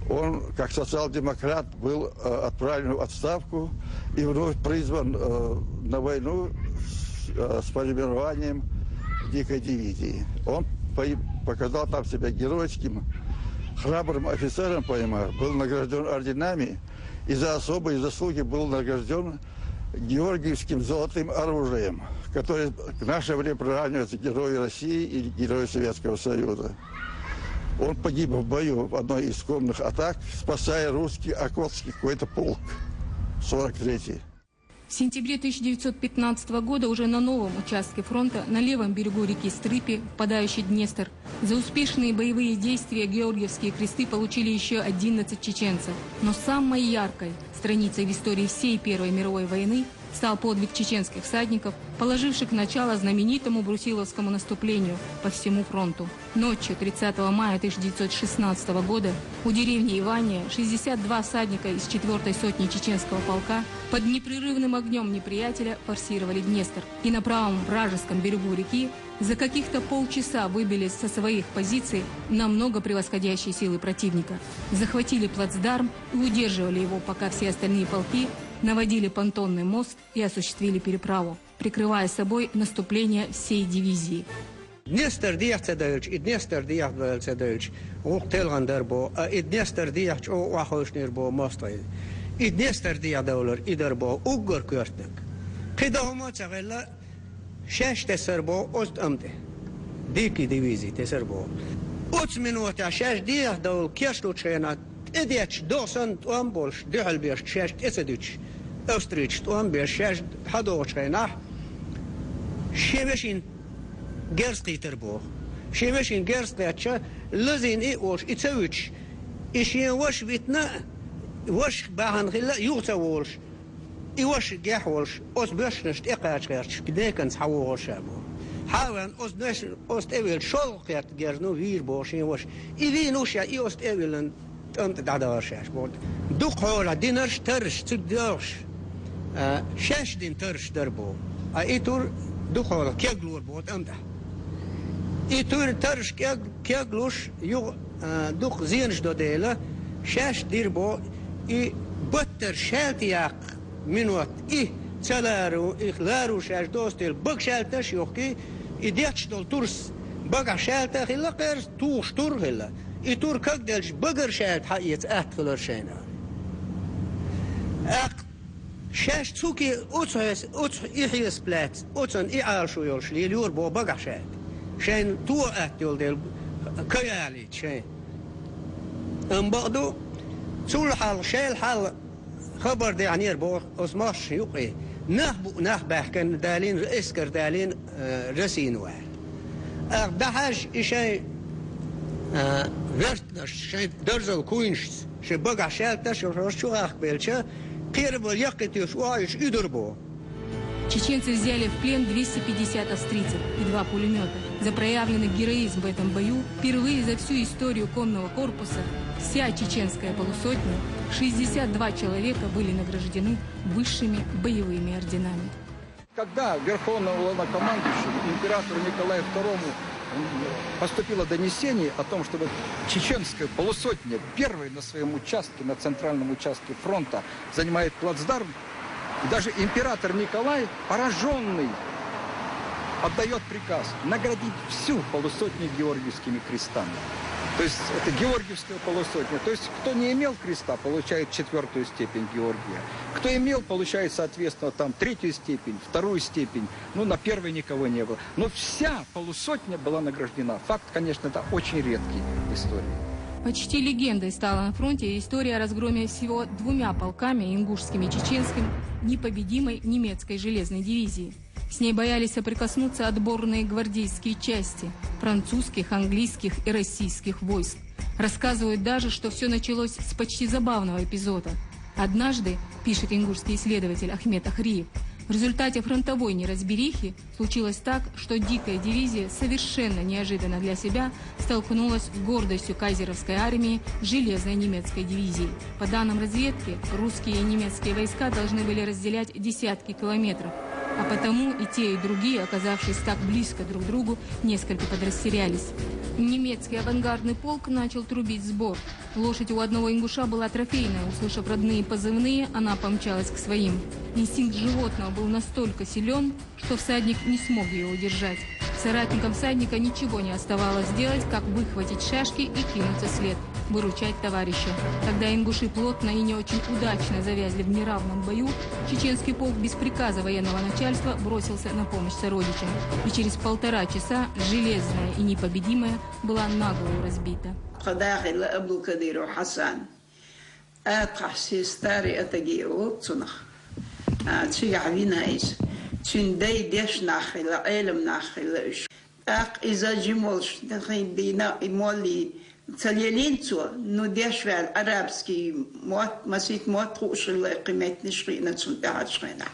он, как социал-демократ, был отправлен в отставку и вновь призван на войну с формированием дикой дивизии. Он показал там себя геройским, храбрым офицером, был награжден орденами и за особые заслуги был награжден георгиевским золотым оружием, которое в наше время приравнивается к герою России и герою Советского Союза. Он погиб в бою в одной из конных атак, спасая русский Окотский какой-то полк, 43-й. В сентябре 1915 года уже на новом участке фронта, на левом берегу реки Стрыпи, впадающей в Днестр, за успешные боевые действия Георгиевские кресты получили еще 11 чеченцев. Но самой яркой страницей в истории всей Первой мировой войны стал подвиг чеченских всадников, положивших начало знаменитому Брусиловскому наступлению по всему фронту. Ночью 30 мая 1916 года у деревни Ивания 62 всадника из 4-й сотни чеченского полка под непрерывным огнем неприятеля форсировали Днестр и на правом вражеском берегу реки за каких-то полчаса выбили со своих позиций намного превосходящие силы противника. Захватили плацдарм и удерживали его, пока все остальные полки наводили понтонный мост и осуществили переправу. прикрывая собой наступление всей дивизии. Днестр диахтадельч, и Днестр диахтадельч, уктелган дербо, и Днестр диахч уахошнирбо мостай, и Днестр диадаулер и дербо уггор кёртнек. Кидахума цагелла шеш тесербо ост амде. Дики дивизии тесербо. 8 минут шеш диахдаул кешлучена, идеч досан амболш дехалбеш шеш эседуч. Österreich ambers hadócsájna, sévesin gersztéterbo, sévesin gersztétse, lezén éos icevücs, és ilyen vas vitna, vas báhan hilla, jócavós, iwas gehos, az bösnest ekácskercs, kdékenc havósából. Háven az evil solkert gerno vírból, sén vas, ivénusia, ioszt evilen tönt dadásásból. Dukhol a diners törs, cügdörs, شش دين ترش دربو ايتور دخول كيغلور بود امده ايتور ترش كيغلوش يو دخ زينش دوديلا شش ديربو اي بطر شالتياق منوت اي تلارو اخلارو شش دوستيل بق شالتش يوكي اي ديتش دول تورس بقع شالتا خلا قير توش تور خلا اي تور كاكدلش بقر شالت حقيت احتخلر شينا شش تسوكي أوتس إحيس بلات أوتسن إعالشو يولش ليلور بو بقعشات شين تو أتيول ديل كيالي شين بعدو تول حال شيل حال خبر دي عنير بو أسماش يوقي نخبح كان دالين إسكر دالين رسين واحد دحاش إشي vertnas, شي درزل كوينش شي بقعشات تشو شو أخبيلشا Чеченцы взяли в плен 250 австрийцев и 2 пулемета. За проявленный героизм в этом бою впервые за всю историю конного корпуса вся чеченская полусотня, 62 человека были награждены высшими боевыми орденами. Когда верховному главнокомандующему императору Николаю II поступило донесение о том, что чеченская полусотня первой на своем участке, на центральном участке фронта, занимает плацдарм, и даже император Николай, пораженный, отдает приказ наградить всю полусотню георгиевскими крестами. То есть это Георгиевская полусотня. То есть кто не имел креста, получает 4-ю степень Георгия. Кто имел, получает, соответственно, там 3-ю степень, 2-ю степень. Ну, на 1-й никого не было. Но вся полусотня была награждена. Факт, конечно, это очень редкий в истории. Почти легендой стала на фронте история о разгроме всего 2 полками, ингушским и чеченским, непобедимой немецкой железной дивизии. С ней боялись соприкоснуться отборные гвардейские части французских, английских и российских войск. Рассказывают даже, что все началось с почти забавного эпизода. Однажды, пишет ингушский исследователь Ахмед Ахриев, в результате фронтовой неразберихи случилось так, что дикая дивизия совершенно неожиданно для себя столкнулась с гордостью кайзеровской армии железной немецкой дивизии. По данным разведки, русские и немецкие войска должны были разделять десятки километров. А потому и те, и другие, оказавшись так близко друг к другу, несколько подрастерялись. Немецкий авангардный полк начал трубить сбор. Лошадь у одного ингуша была трофейная. Услышав родные позывные, она помчалась к своим. Инстинкт животного был настолько силен, что всадник не смог ее удержать. Соратникам всадника ничего не оставалось делать, как выхватить шашки и кинуться вслед, выручать товарища. Когда ингуши плотно и не очень удачно завязли в неравном бою, чеченский полк без приказа военного начальства бросился на помощь сородичам. И через 1,5 часа железная и непобедимая была наголову разбита. Цюндей деш нахила, элем нахила. Ак иза джимолш, дахин дина и моли цалелинцу, ну дешвел арабский мот, масит мот рушила қиметни шрина цунда шрина.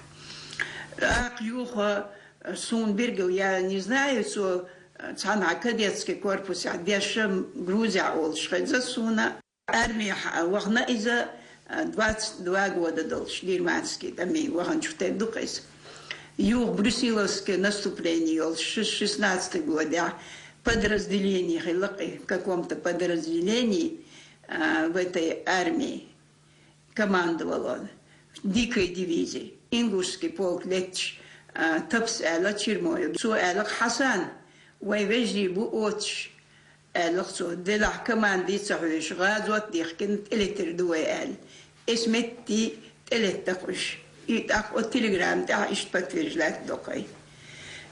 Ак юха сун биргел, я не знаю, что цана кадетский корпус, а дешем Грузия ол шридза суна. Армия вахна иза 22 года долж, германский, там и вахан чуте дукайс. Юг брюсселовское наступление в 16 года подразделение, в каком-то подразделении в этой армии командовал он, в дикой дивизии. Ингушский полк Летч تبس على تشيرموي سو على حسن ويجي بوتش على سو دلع كمان دي صحيح غازوت دي كنت إلتر دوال اسمتي تلتقش يتاق التليجرام تاع إشبت رجلات دقي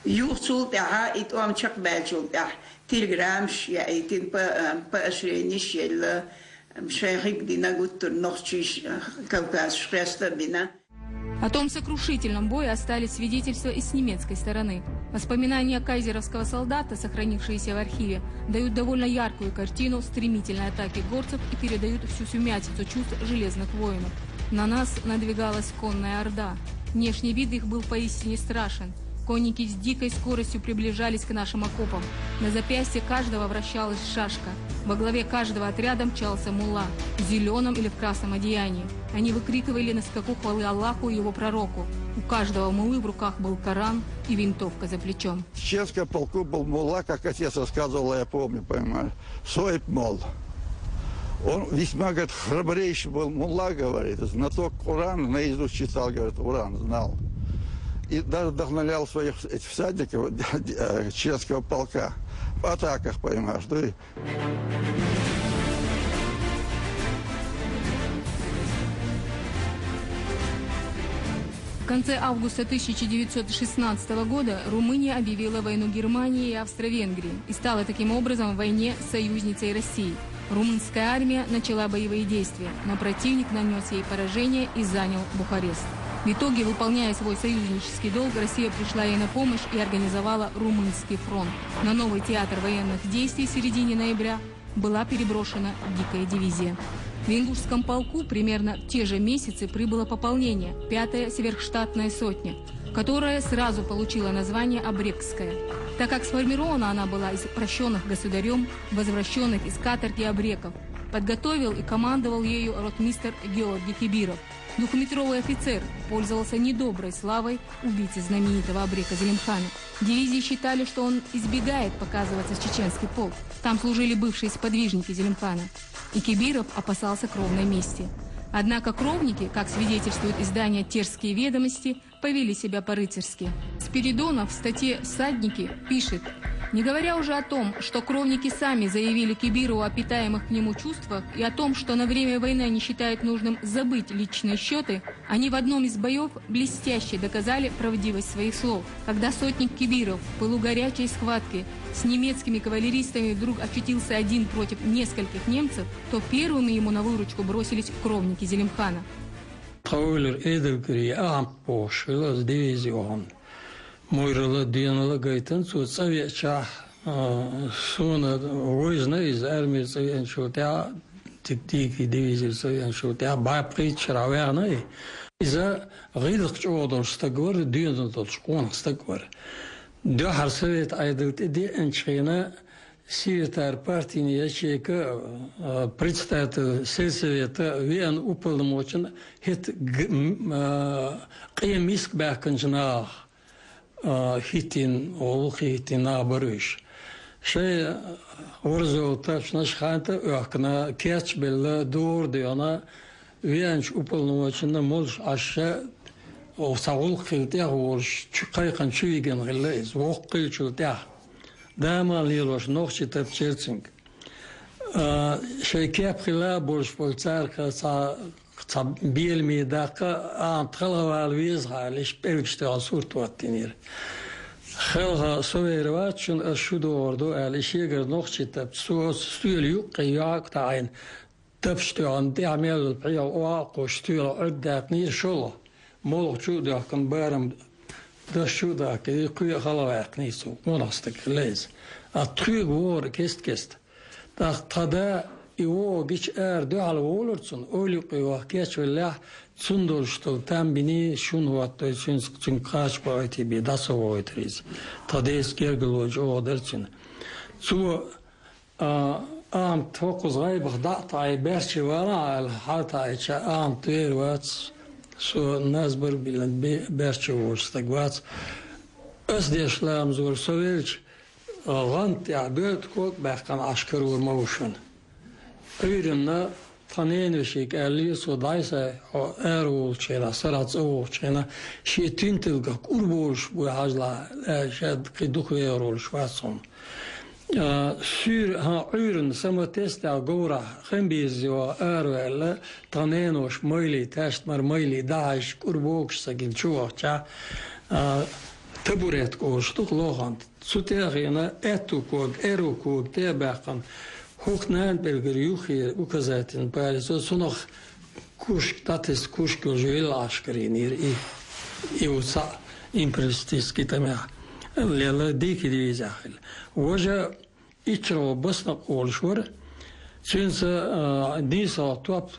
يوصل تاع يتوام شق بالشول تاع تليجرامش يا ايتين باشرينيش يلا مش هيك دينا قلت نخشيش كوكاز شخصة بنا. О том сокрушительном бое остались свидетельства и с немецкой стороны. Воспоминания кайзеровского солдата, сохранившиеся в архиве, дают довольно яркую картину стремительной атаки горцев и передают всю сумятицу чувств железных воинов. На нас надвигалась конная орда. Внешний вид их был поистине страшен. Конники с дикой скоростью приближались к нашим окопам. На запястье каждого вращалась шашка. Во главе каждого отряда мчался мулла в зеленом или в красном одеянии. Они выкрикивали на скаку хвалы Аллаху и его пророку. У каждого муллы в руках был Коран и винтовка за плечом. В чеченском полку был мулла, как отец рассказывал, я помню, понимаешь, Соеб Мол. Он весьма, говорит, храбрейший был мулла, говорит, знаток Урана, наизусть читал, говорит, Уран знал. И даже вдохновлял своих всадников чеченского полка в атаках, понимаешь. В конце августа 1916 года Румыния объявила войну Германии и Австро-Венгрии и стала таким образом в войне с союзницей России. Румынская армия начала боевые действия, но противник нанес ей поражение и занял Бухарест. В итоге, выполняя свой союзнический долг, Россия пришла ей на помощь и организовала Румынский фронт. На новый театр военных действий в середине ноября была переброшена дикая дивизия. В Ингушском полку примерно в те же месяцы прибыло пополнение, 5-я сверхштатная сотня, которая сразу получила название Абрекская, так как сформирована она была из прощенных государем, возвращенных из каторги абреков. Подготовил и командовал ею ротмистр Георгий Кибиров. Двухметровый офицер пользовался недоброй славой убийцы знаменитого абрека Зелимхана. Дивизии считали, что он избегает показываться в чеченский полк. Там служили бывшие сподвижники Зелимхана. И Кибиров опасался кровной мести. Однако кровники, как свидетельствует издание «Терские ведомости», повели себя по-рыцарски. Спиридонов в статье «Всадники» пишет: не говоря уже о том, что кровники сами заявили Кибирову о питаемых к нему чувствах и о том, что на время войны они считают нужным забыть личные счеты, они в одном из боев блестяще доказали правдивость своих слов. Когда сотник Кибиров в пылу горячей схватки с немецкими кавалеристами вдруг очутился один против нескольких немцев, то первыми ему на выручку бросились кровники Зелимхана. Мойрала дюнала гайтан су цавяча суна война из армии совен шутя тактики дивизии совен шутя баприт шраверна иза гыдык чодон стагвар дюнал толшкон стагвар дё харсавет айдут иди энчина Сиветар партии ячейка предстоит сельсовета вен уполномочен хит кемиск баканжна хитин олхитин абарыш. Шей орзо точно шханта окна кеч белла дурды она венч уполномочен молш аша осаул хилтя орш чукайхан чуиген гылез воккыл чултя. Дама лилош нохчи тапчерцинг. Шей кепхила борш полцарка са بيل ميداقة تخلها الويزها ليش بيرجت عصور تواتينير خلها سويروات شن أشودو أردو على شيء غير نقطة تبسو ستيليو قياق تعين تبشتو عن تعمل البيع واقو ستيل عدة نير شلا مول شو ده كان بارم ده شو ده كذي قيا خلا عقنيسو مناستك ليز أتخيل وور كست تدا إيوه جيش دو على وولرسون أولي قيوه كيش ولا تسندل شتو تنبيني شون وقت شون قاش بايتي بيداسو وايتريز تاديس كيرجلوج أو درسون سو توقز غايب خدعت عي برشي ورا الحالة عيشا تير واتس سو الناس بربي برشي ورستقوات أسديش لام زور سويلج غانت يعبيت كوك بحقا عشكر ورموشن أيرنا tanenvishik Elias och Daisa och Erolchena, Saratsochena, she tintelga kurbosh buhazla, shed kiduch Erol Schwarzon. Sur ha uren samma testa gora, Gembiz och Erwelle, tanenos möjlig test mar möjlig dash kurboch sagil chuacha. Taburet koostuk lohant. Suterina etukog, erukog, tebakan. Hoognaand belger juchir ukazetin Paris. Zo nog kusk, dat is kuskul juil askrin hier. I usa imprestis kitamea. Lela diki divizahil. Waja ichro basna olshur. Sinds disa twap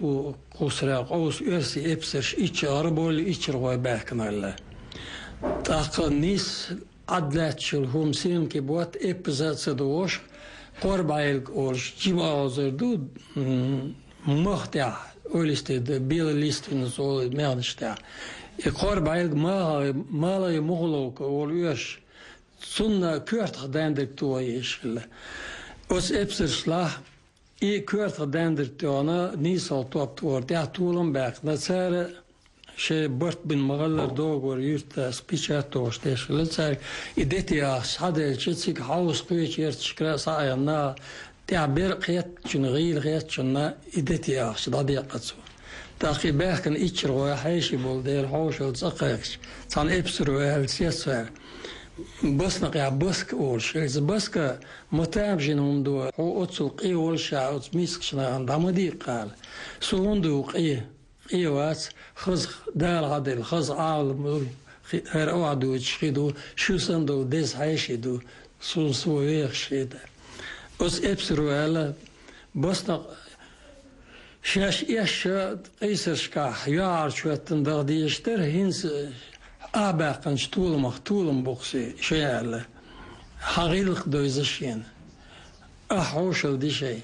kusra aus ursi epsers ich arbol ichro bakanalla. Так nis adletchul hum sim ki bot epizatsa dosh korbail orsh jimazer du mahtia oliste de bil listin so mernsta e korbail mala mogolok olush sunna kurt gedendik to ishel os epsla e kurt gedendik to na nis al top to der tulum back na sare she bort bin magaller dogor yurta spichato shteshletsa idetia hade chitsik haus kuichert skrasa ayna تعبير قيت شنغيل قيت شنا إدتيا شدادي قصو تاخي باكن إيشرو حيشي بولدير حوشل زقاكش تان إبسرو هالسيسر بسنق يا بسك أولش إذا بسك متابجين هندو هو أتصل قي أولش أوت ميسك شنا عندما قال سوندو قي وات خز دار هذا خز عال هر أوعدو تشخيدو شو سندو ديس حيشي دو سويخ شيدا os epsruela bosna shash yasha qisashka yar shwatan dardiyester hins abaqan shtul maqtul boxi shayala hagilq doizashin ahoshel di shay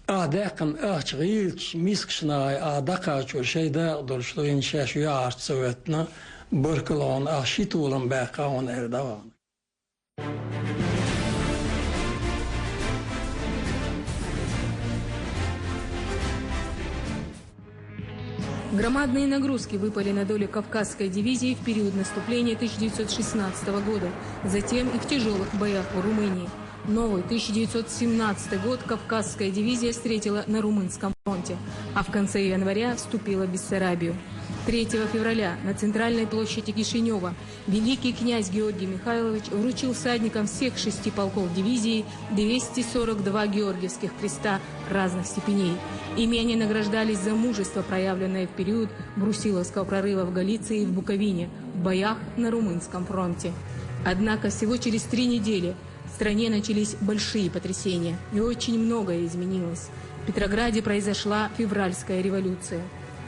adaqan achgil miskshna adaqa shayda dolshtoin shash yar tsawatna burklon ashitulan baqaon erdawan. Громадные нагрузки выпали на долю Кавказской дивизии в период наступления 1916 года, затем и в тяжелых боях в Румынии. Новый 1917 год Кавказская дивизия встретила на Румынском фронте, а в конце января вступила в Бессарабию. 3 февраля на центральной площади Кишинева великий князь Георгий Михайлович вручил всадникам всех 6 полков дивизии 242 георгиевских креста разных степеней. Ими они награждались за мужество, проявленное в период Брусиловского прорыва в Галиции и в Буковине, в боях на Румынском фронте. Однако всего через 3 недели в стране начались большие потрясения, и очень многое изменилось. В Петрограде произошла февральская революция.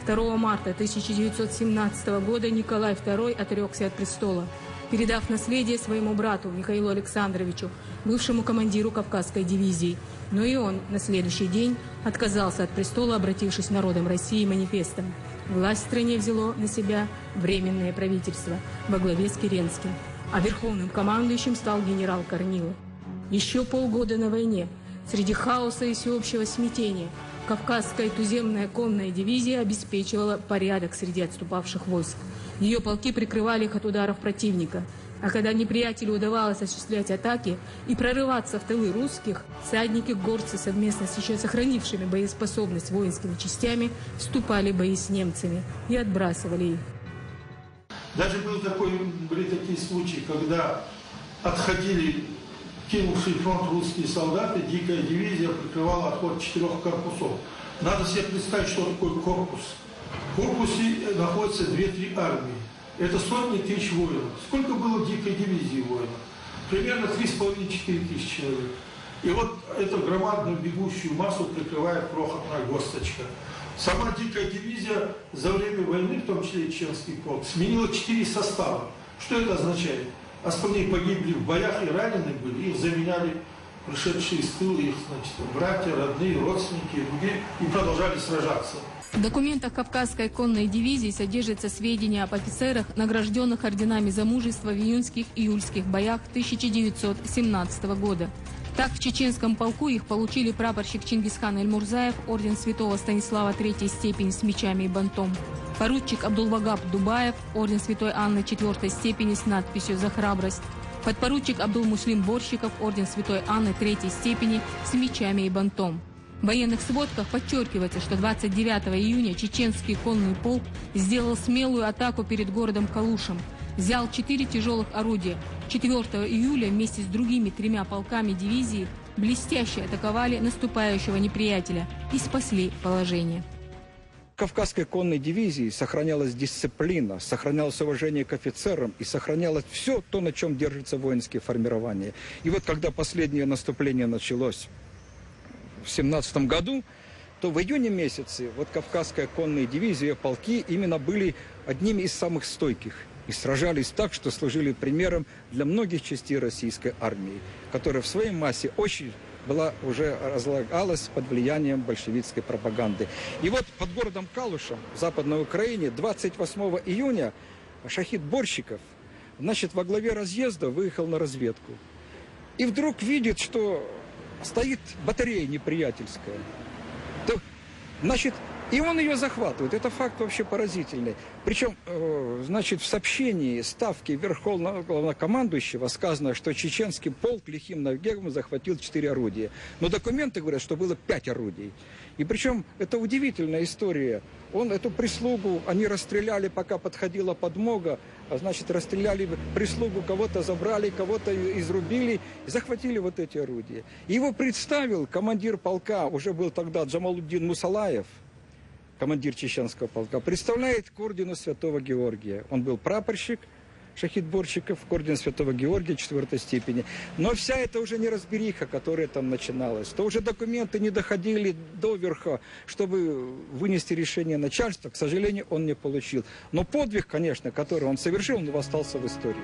2 марта 1917 года Николай II отрекся от престола, передав наследие своему брату Михаилу Александровичу, бывшему командиру Кавказской дивизии. Но и он на следующий день отказался от престола, обратившись народом России манифестом. Власть в стране взяло на себя Временное правительство во главе с Керенским, а верховным командующим стал генерал Корнилов. Еще полгода на войне, среди хаоса и всеобщего смятения, Кавказская туземная конная дивизия обеспечивала порядок среди отступавших войск. Ее полки прикрывали их от ударов противника. А когда неприятелю удавалось осуществлять атаки и прорываться в тылы русских, всадники-горцы совместно с еще сохранившими боеспособность воинскими частями вступали в бои с немцами и отбрасывали их. Даже были такие случаи, когда отходили кинувшие фронт русские солдаты, дикая дивизия прикрывала отход 4 корпусов. Надо себе представить, что такое корпус. В корпусе находятся 2-3 армии. Это сотни тысяч воинов. Сколько было в дикой дивизии воинов? Примерно 3,5-4 тысячи человек. И вот эту громадную бегущую массу прикрывает крохотная горсточка. Сама дикая дивизия за время войны, в том числе и Чеченский полк, сменила 4 состава. Что это означает? Остальные погибли в боях и ранены были, их заменяли пришедшие из тыла, их, значит, братья, родные, родственники и другие, и продолжали сражаться. В документах Кавказской конной дивизии содержатся сведения об офицерах, награжденных орденами за мужество в июньских и июльских боях 1917 года. Так, в чеченском полку их получили прапорщик Чингисхан Эльмурзаев, орден святого Станислава третьей степени с мечами и бантом, поручик Абдулвагаб Дубаев, орден святой Анны четвертой степени с надписью «За храбрость», подпоручик Абдулмуслим Борщиков, орден святой Анны третьей степени с мечами и бантом. В военных сводках подчеркивается, что 29 июня чеченский конный полк сделал смелую атаку перед городом Калушем, взял 4 тяжелых орудия. 4 июля вместе с другими 3 полками дивизии блестяще атаковали наступающего неприятеля и спасли положение. В Кавказской конной дивизии сохранялась дисциплина, сохранялось уважение к офицерам и сохранялось все то, на чем держатся воинские формирования. И вот когда последнее наступление началось в 17 году, то в июне месяце вот Кавказская конная дивизия, полки именно были одними из самых стойких. И сражались так, что служили примером для многих частей российской армии, которая в своей массе очень уже разлагалась под влиянием большевистской пропаганды. И вот под городом Калушем, в Западной Украине, 28 июня Шахид Борщиков, значит, во главе разъезда выехал на разведку. И вдруг видит, что стоит батарея неприятельская. Значит, и он ее захватывает. Это факт вообще поразительный. Причем, значит, в сообщении Ставки Верховного Главнокомандующего сказано, что чеченский полк лихим набегом захватил 4 орудия. Но документы говорят, что было 5 орудий. И причем это удивительная история. Эту прислугу, они расстреляли, пока подходила подмога, значит, расстреляли прислугу, кого-то забрали, кого-то изрубили, и захватили вот эти орудия. Его представил командир полка, уже был тогда Джамалуддин Мусалаев, командир чеченского полка, представляет к ордену Святого Георгия. Он был прапорщик, Шахид Борщиков, к ордену Святого Георгия 4 степени. Но вся эта уже неразбериха, которая там начиналась, то уже документы не доходили до верха, чтобы вынести решение начальства. К сожалению, он не получил. Но подвиг, конечно, который он совершил, он остался в истории.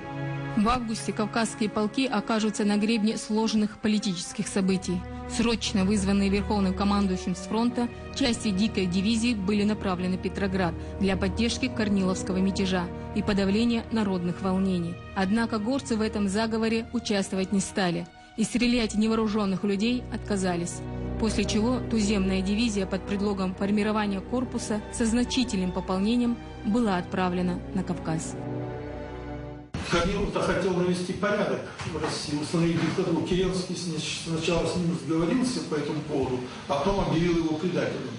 В августе кавказские полки окажутся на гребне сложных политических событий. Срочно вызванные верховным командующим с фронта, части дикой дивизии были направлены в Петроград для поддержки Корниловского мятежа и подавления народных волнений. Однако горцы в этом заговоре участвовать не стали и стрелять невооруженных людей отказались. После чего туземная дивизия под предлогом формирования корпуса со значительным пополнением была отправлена на Кавказ. Корнилов-то хотел навести порядок в России, установить диктатуру. Керенский сначала с ним сговорился по этому поводу, а потом объявил его предателем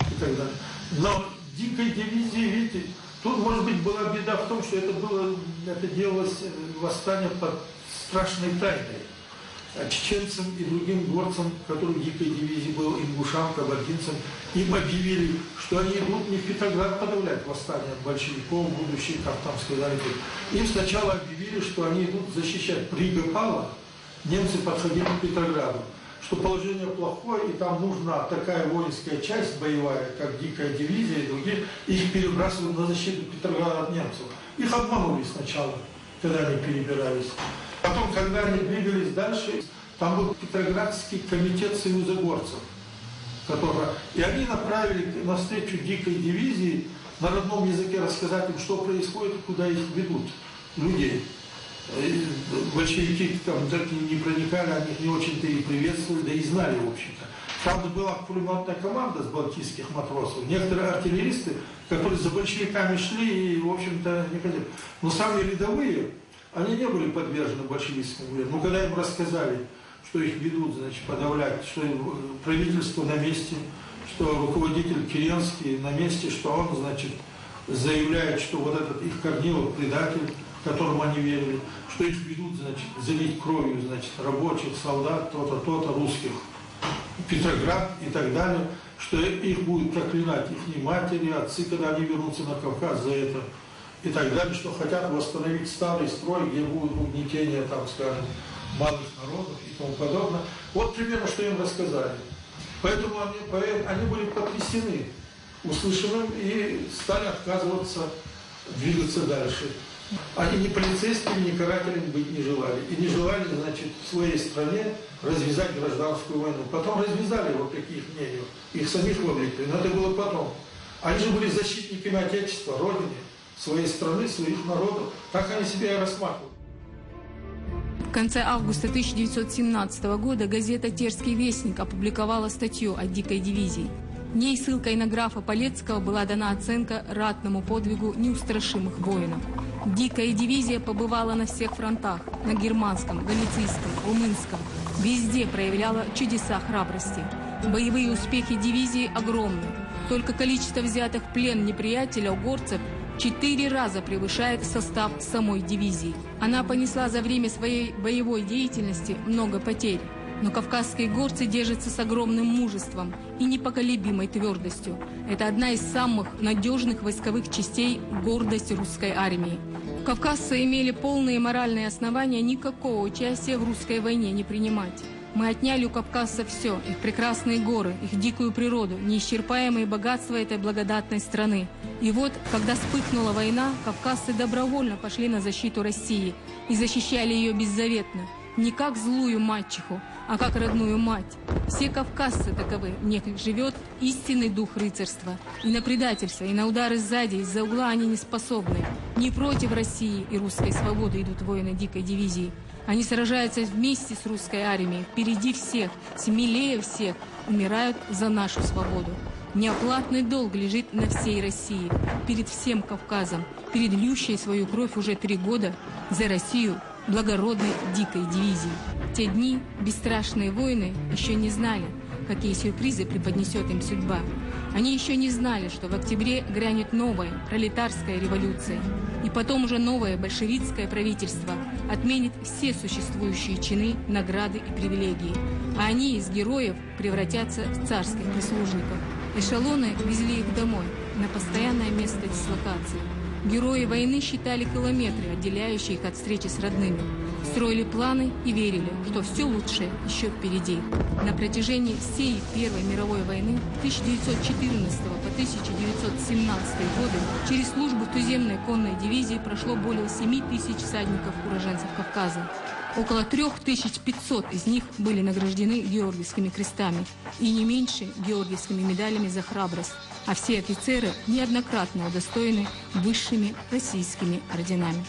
и так далее. Но дикой дивизии, видите, тут, может быть, была беда в том, что это делалось восстание под страшной тайной. Чеченцам и другим горцам, которые в дикой дивизии был, ингушам, кабардинцам, им объявили, что они идут не в Петроград подавлять восстание большевиков, будущих, как там сказали. Им сначала объявили, что они идут защищать. При Гапало немцы подходили к Петрограду, что положение плохое, и там нужна такая воинская часть боевая, как дикая дивизия и другие, и их перебрасывают на защиту Петрограда от немцев. Их обманули сначала, когда они перебирались. Потом, когда они двигались дальше, там был Петроградский комитет союза горцев, и они направили навстречу дикой дивизии на родном языке рассказать им, что происходит и куда их ведут людей. И большевики там не проникали, они их не очень-то и приветствовали, да и знали, в общем-то. Правда, была пулеметная команда с балтийских матросов, некоторые артиллеристы, которые за большевиками шли и, в общем-то, не ходили. Но самые рядовые, они не были подвержены большевистскому влиянию. Но когда им рассказали, что их ведут, значит, подавлять, что правительство на месте, что руководитель Керенский на месте, что он, значит, заявляет, что вот этот их Корнилов предатель, которому они верили, что их ведут, значит, залить кровью, значит, рабочих, солдат, то-то, то-то, русских, Петроград и так далее, что их будут проклинать их матери, отцы, когда они вернутся на Кавказ за это. И так далее, что хотят восстановить старый строй, где будет угнетение, там, скажем, малых народов и тому подобное. Вот примерно, что им рассказали. Поэтому они были потрясены услышанным и стали отказываться двигаться дальше. Они ни полицейскими, ни карателями быть не желали. И не желали, значит, в своей стране развязать гражданскую войну. Потом развязали, вопреки их мнению. Их самих вовлекли, но это было потом. Они же были защитниками Отечества, Родины, своей страны, своих народов. Так они себя и рассматривали. В конце августа 1917 года газета «Терский вестник» опубликовала статью о дикой дивизии. В ней ссылкой на графа Полецкого была дана оценка ратному подвигу неустрашимых воинов. Дикая дивизия побывала на всех фронтах – на германском, галицийском, румынском. Везде проявляла чудеса храбрости. Боевые успехи дивизии огромны. Только количество взятых в плен неприятеля угорцев 4 раза превышает состав самой дивизии. Она понесла за время своей боевой деятельности много потерь. Но кавказские горцы держатся с огромным мужеством и непоколебимой твердостью. Это одна из самых надежных войсковых частей, гордость русской армии. Кавказцы имели полные моральные основания никакого участия в русской войне не принимать. Мы отняли у кавказцев все, их прекрасные горы, их дикую природу, неисчерпаемые богатства этой благодатной страны. И вот, когда вспыхнула война, кавказцы добровольно пошли на защиту России и защищали ее беззаветно. Не как злую мачеху, а как родную мать. Все кавказцы таковы, в них живет истинный дух рыцарства. И на предательство, и на удары сзади, из-за угла они не способны. Не против России и русской свободы идут воины дикой дивизии. Они сражаются вместе с русской армией, впереди всех, смелее всех, умирают за нашу свободу. Неоплатный долг лежит на всей России, перед всем Кавказом, перед льющей свою кровь уже 3 года за Россию благородной дикой дивизии. В те дни бесстрашные воины еще не знали, какие сюрпризы преподнесет им судьба. Они еще не знали, что в октябре грянет новая пролетарская революция. И потом уже новое большевистское правительство отменит все существующие чины, награды и привилегии. А они из героев превратятся в царских прислужников. Эшелоны везли их домой, на постоянное место дислокации. Герои войны считали километры, отделяющие их от встречи с родными. Строили планы и верили, что все лучшее еще впереди. На протяжении всей Первой мировой войны 1914 по 1917 годы через службу в туземной конной дивизии прошло более 7 тысяч всадников уроженцев Кавказа. Около 3500 из них были награждены Георгиевскими крестами и не меньше Георгиевскими медалями за храбрость, а все офицеры неоднократно удостоены высшими российскими орденами.